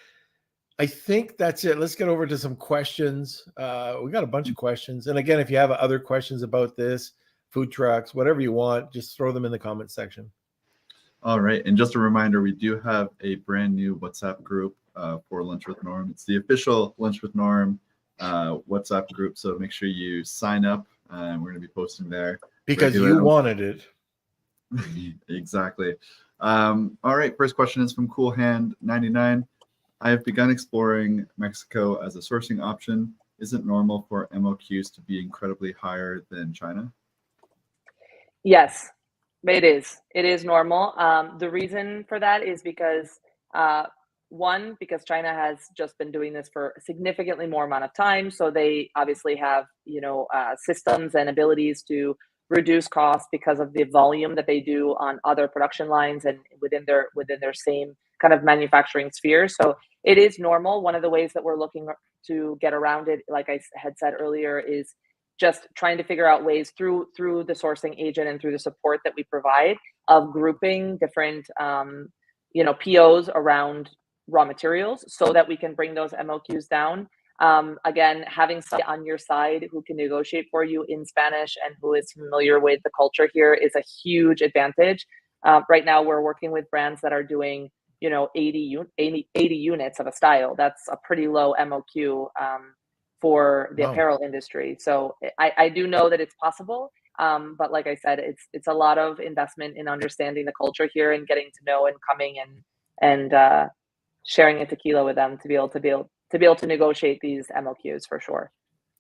I think that's it. Let's get over to some questions. We got a bunch of questions. And again, if you have other questions about this, food trucks, whatever you want. Just throw them in the comment section. All right. And just a reminder, we do have a brand new WhatsApp group for Lunch with Norm. It's the official Lunch with Norm WhatsApp group. So make sure you sign up. We're going to be posting there. Because you wanted it. Exactly. All right. First question is from Cool Hand 99. I have begun exploring Mexico as a sourcing option. Is it normal for MOQs to be incredibly higher than China? Yes, it is. It is normal. The reason for that is because one, because China has just been doing this for a significantly more amount of time, so they obviously have systems and abilities to reduce costs because of the volume that they do on other production lines and within their same kind of manufacturing sphere. So it is normal. One of the ways that we're looking to get around it, like I had said earlier, is just trying to figure out ways through the sourcing agent and through the support that we provide of grouping different POs around raw materials so that we can bring those MOQs down. Again, having somebody on your side who can negotiate for you in Spanish and who is familiar with the culture here is a huge advantage. Right now, we're working with brands that are doing 80 units of a style. That's a pretty low MOQ for the apparel industry. So I do know that it's possible. But like I said, it's a lot of investment in understanding the culture here and getting to know and coming and sharing a tequila with them to be able to negotiate these MOQs for sure.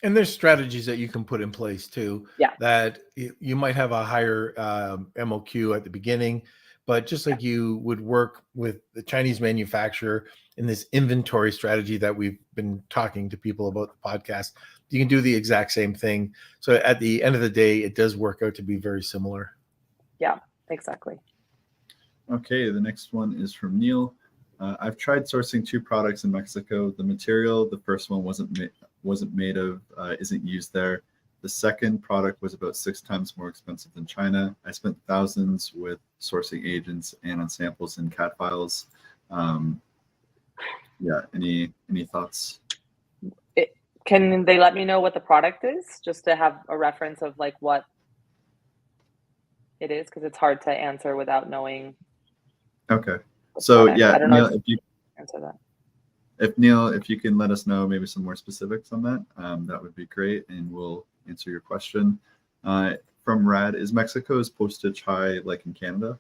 And there's strategies that you can put in place too. Yeah. That you might have a higher MOQ at the beginning, but just like you would work with the Chinese manufacturer in this inventory strategy that we've been talking to people about the podcast, you can do the exact same thing. So at the end of the day, it does work out to be very similar. Yeah, exactly. Okay, the next one is from Neil. I've tried sourcing 2 products in Mexico. The material the first one wasn't made of, isn't used there. The second product was about 6 times more expensive than China. I spent thousands with sourcing agents and on samples and CAD files. Any thoughts? Can they let me know what the product is, just to have a reference of like what it is? Because it's hard to answer without knowing. Okay. So yeah, I don't Neil, know if you answer that. If you can let us know maybe some more specifics on that, that would be great, and we'll answer your question. From Rad, is Mexico's postage high like in Canada?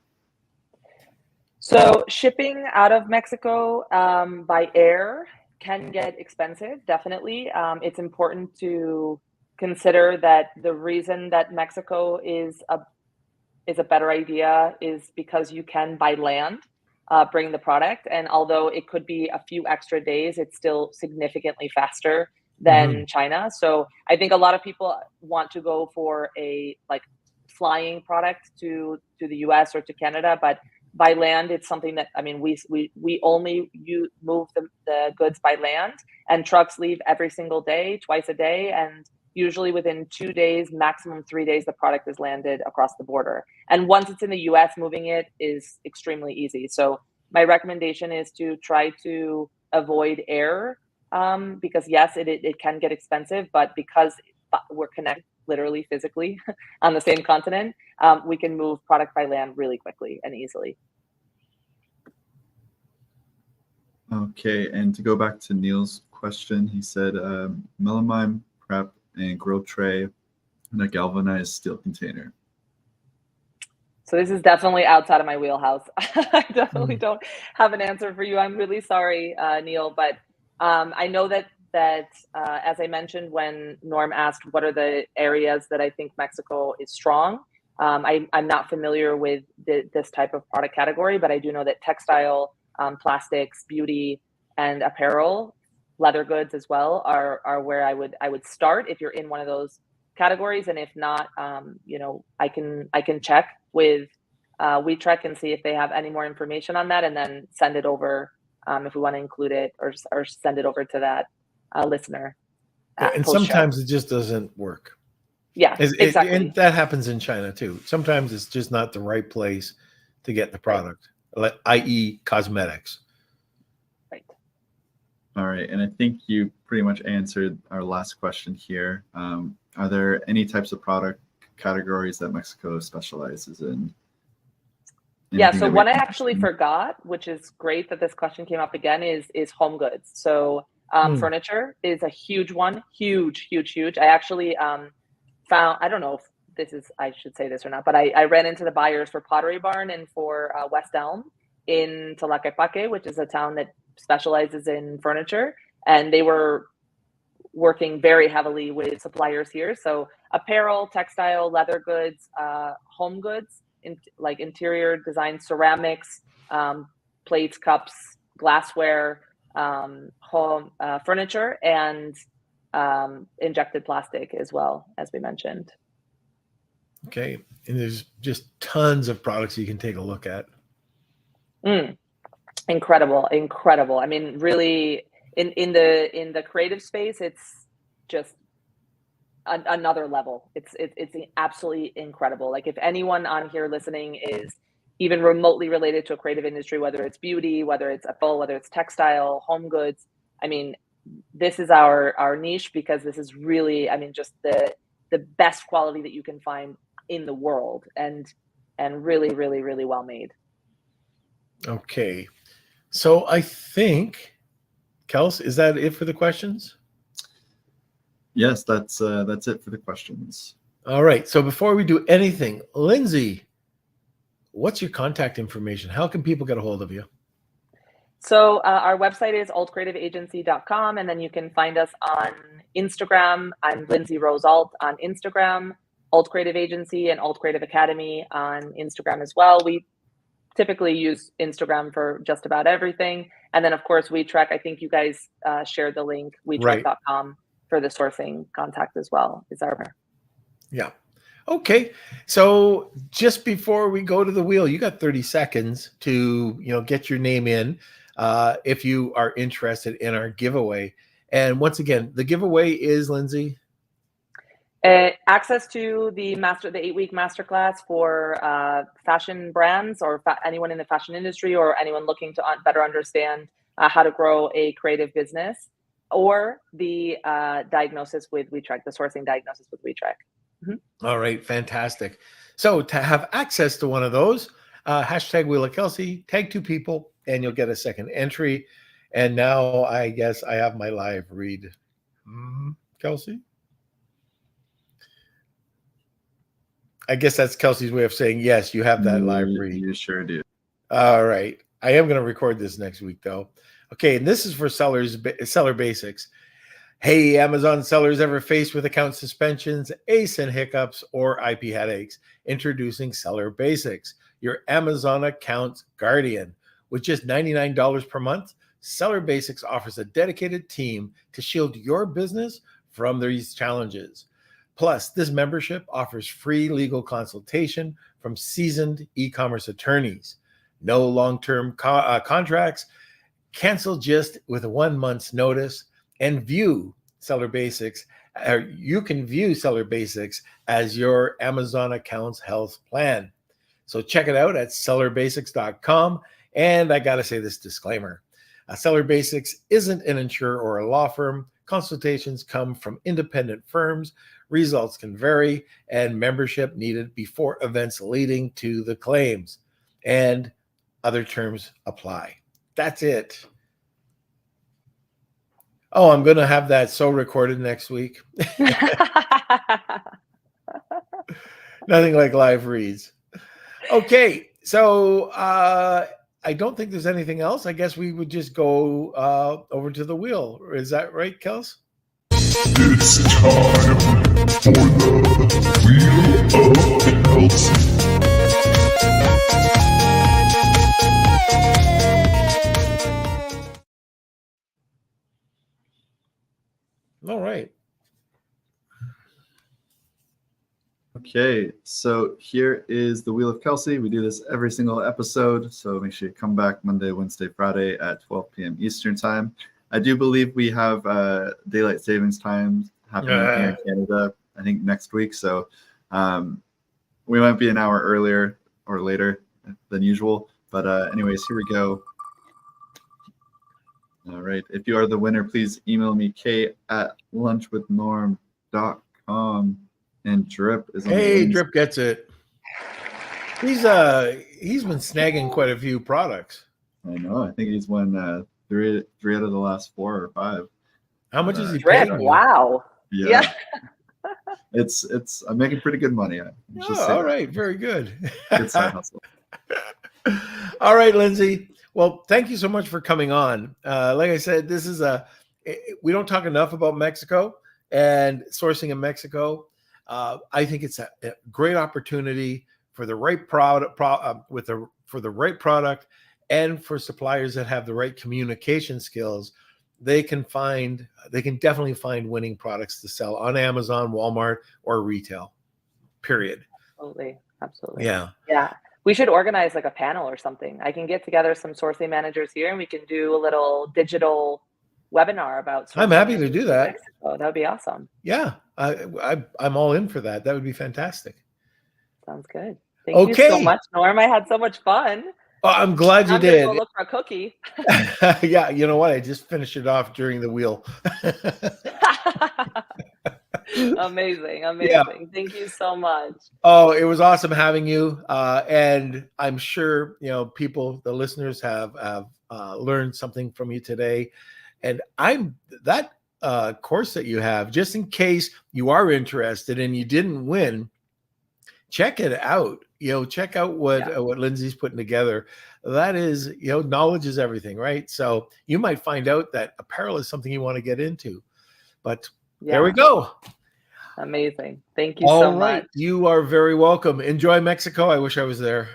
So shipping out of Mexico by air can get expensive, definitely. It's important to consider that the reason that Mexico is a better idea is because you can by land bring the product, and although it could be a few extra days, it's still significantly faster than China. So I think a lot of people want to go for a like flying product to the US or to Canada, but by land, it's something that, I mean, we only move the goods by land, and trucks leave every single day, twice a day, and usually within 2 days, maximum 3 days, the product is landed across the border. And once it's in the US, moving it is extremely easy. So my recommendation is to try to avoid air, because yes, it can get expensive, but because we're connected literally physically on the same continent, we can move product by land really quickly and easily. Okay, and to go back to Neil's question, he said melamine prep and grill tray in a galvanized steel container. So this is definitely outside of my wheelhouse. I definitely don't have an answer for you. I'm really sorry, Neil, but I know that as I mentioned when Norm asked what are the areas that I think Mexico is strong, I'm not familiar with this type of product category, but I do know that textile, plastics, beauty, and apparel, leather goods as well are where I would start if you're in one of those categories. And if not, I can check with WeTrek and see if they have any more information on that, and then send it over if we want to include it, or send it over to that listener. And sometimes it just doesn't work. Yeah, exactly. And that happens in China too. Sometimes it's just not the right place to get the product, i.e. cosmetics. Right. All right, and I think you pretty much answered our last question here. Are there any types of product categories that Mexico specializes in? Yeah, Anything so that we what I can actually mention? forgot, which is great that this question came up again, is home goods. So furniture is a huge one, huge. I actually found, I don't know if this is, I should say this or not, but I ran into the buyers for Pottery Barn and for West Elm in Tlaquepaque, which is a town that specializes in furniture, and they were working very heavily with suppliers here. So apparel, textile, leather goods, home goods, like interior design, ceramics, plates, cups, glassware, home furniture, and injected plastic as well, as we mentioned. Okay. And there's just tons of products you can take a look at. Incredible. I mean, really, in the creative space, it's just another level. It's absolutely incredible. Like, if anyone on here listening is even remotely related to a creative industry, whether it's beauty, whether it's apparel, whether it's textile, home goods, I mean, this is our niche, because this is really, I mean, just the best quality that you can find in the world, and really well made. Okay. So I think, Kels, is that it for the questions? Yes, that's it for the questions. All right. So before we do anything, Lindsey, what's your contact information? How can people get a hold of you? So our website is altcreativeagency.com, and then you can find us on Instagram. I'm Lindsey Alt on Instagram, Alt Creative Agency and Alt Creative Academy on Instagram as well. We typically use Instagram for just about everything. And then, of course, WeTrack. I think you guys shared the link, WeTrack.com, for the sourcing contact as well. Is our Yeah. Okay. So just before we go to the wheel, you got 30 seconds to, get your name in if you are interested in our giveaway. And once again, the giveaway is, Lindsey? Access to the 8-week masterclass for fashion brands, or anyone in the fashion industry, or anyone looking to better understand how to grow a creative business, or the diagnosis with WeTrack, the sourcing diagnosis with WeTrack. Mm-hmm. All right, fantastic. So to have access to one of those, hashtag Wheel of Kelsey, tag 2 people, and you'll get a second entry. And now I guess I have my live read. Kelsey? I guess that's Kelsey's way of saying, yes, you have that live read. You sure do. All right. I am going to record this next week, though. Okay, and this is for seller basics. Hey, Amazon sellers, ever faced with account suspensions, ASIN hiccups, or IP headaches? Introducing Seller Basics, your Amazon account guardian. With just $99 per month, Seller Basics offers a dedicated team to shield your business from these challenges. Plus, this membership offers free legal consultation from seasoned e-commerce attorneys. No long-term contracts. Cancel just with 1 month's notice, and view Seller Basics. You can view Seller Basics as your Amazon account's health plan. So check it out at sellerbasics.com. And I got to say this disclaimer. Seller Basics isn't an insurer or a law firm. Consultations come from independent firms. Results can vary, and membership needed before events leading to the claims. And other terms apply. That's it. Oh, I'm going to have that recorded next week. Nothing like live reads. Okay, so I don't think there's anything else. I guess we would just go over to the wheel. Is that right, Kels? It's time for the Wheel of Kelsey. All right. Okay, so here is the Wheel of Kelsey. We do this every single episode, so make sure you come back Monday, Wednesday, Friday at 12 p.m. Eastern time. I do believe we have daylight savings time happening here in Canada, I think next week, so we might be an hour earlier or later than usual, but anyways, here we go. All right, if you are the winner, please email me, k@lunchwithnorm.com. And Drip is on the Hey, wings. Drip gets it. He's been snagging quite a few products. I know. I think he's won three out of the last 4 or 5. How much is he Drip, paying you? wow. Yeah. It's I'm making pretty good money. Oh, all right, very good. Good side hustle. All right, Lindsey. Well, thank you so much for coming on. Like I said, this is we don't talk enough about Mexico and sourcing in Mexico. I think it's a great opportunity for the right product, for the right product, and for suppliers that have the right communication skills. They can definitely find winning products to sell on Amazon, Walmart, or retail. Period. Absolutely. Yeah. We should organize like a panel or something. I can get together some sourcing managers here, and we can do a little digital webinar about. I'm happy to do that. Mexico. That would be awesome. Yeah, I'm all in for that. That would be fantastic. Sounds good. Thank you so much, Norm. I had so much fun. Oh, I'm glad you did. Go look for a cookie. Yeah, you know what? I just finished it off during the wheel. Amazing. Yeah. Thank you so much. Oh, it was awesome having you. And I'm sure, the listeners have learned something from you today. And that course that you have, just in case you are interested and you didn't win, check it out. Check out what Lindsey's putting together. That is, knowledge is everything, right? So you might find out that apparel is something you want to get into. But there we go. Amazing. Thank you so much. You are very welcome. Enjoy Mexico. I wish I was there.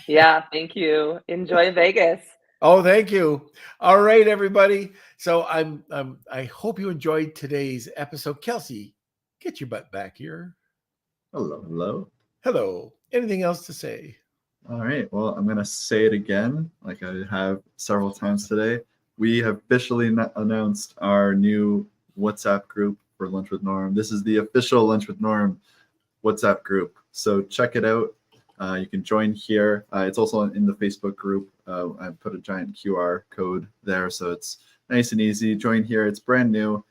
Yeah, thank you. Enjoy Vegas. Oh, thank you. All right, everybody. So I hope you enjoyed today's episode. Kelsey, get your butt back here. Hello. Anything else to say? All right. Well, I'm going to say it again, like I have several times today. We have officially announced our new WhatsApp group for Lunch with Norm. This is the official Lunch with Norm WhatsApp group. So check it out. You can join here. It's also in the Facebook group. I put a giant QR code there, so it's nice and easy. Join here. It's brand new.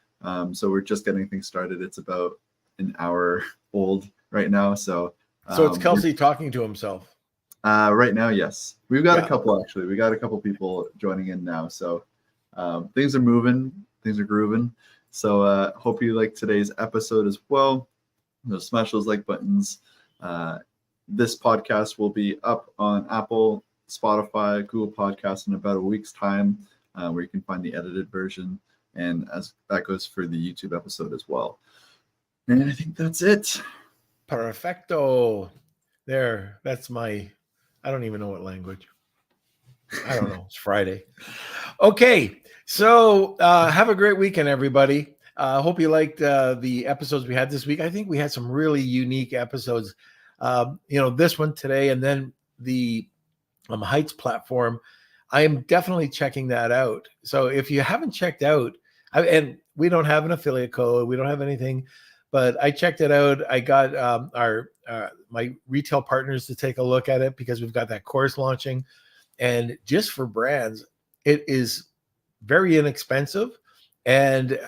So we're just getting things started. It's about an hour old right now. So it's Kelsey talking to himself. Right now, yes. We've got a couple, actually. We got a couple people joining in now. So things are moving. Things are grooving. So hope you like today's episode as well. Smash those like buttons. This podcast will be up on Apple, Spotify, Google Podcasts in about a week's time, where you can find the edited version. And as that goes for the YouTube episode as well. And I think that's it. Perfecto. There. That's I don't even know what language. I don't know. It's Friday. Okay. So have a great weekend, everybody. Hope you liked the episodes we had this week. I think we had some really unique episodes. This one today, and then the Heights platform. I am definitely checking that out. So if you haven't checked out, and we don't have an affiliate code, we don't have anything, but I checked it out. I got my retail partners to take a look at it because we've got that course launching. And just for brands, it is very inexpensive. And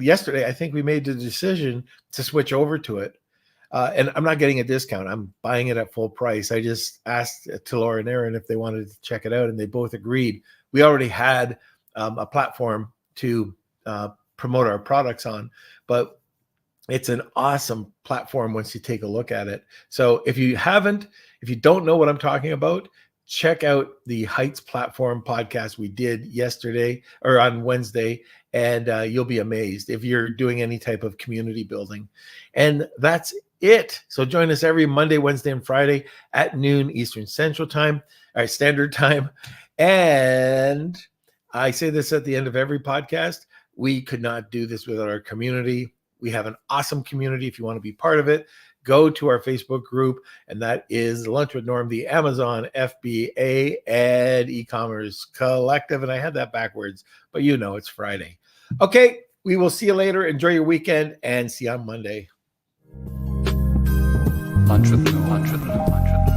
yesterday, I think we made the decision to switch over to it. And I'm not getting a discount. I'm buying it at full price. I just asked Laura and Aaron if they wanted to check it out, and they both agreed. We already had a platform to promote our products on, but it's an awesome platform once you take a look at it. So if you don't know what I'm talking about, check out the Heights platform podcast we did yesterday or on Wednesday, and you'll be amazed if you're doing any type of community building. And that's it. So join us every Monday, Wednesday, and Friday at noon Eastern Standard Time. And I say this at the end of every podcast. We could not do this without our community. We have an awesome community. If you want to be part of it, go to our Facebook group, and that is Lunch with Norm, the Amazon FBA and e-commerce collective. And I had that backwards, but it's Friday. Okay, we will see you later. Enjoy your weekend, and see you on Monday. Lunch with Norm.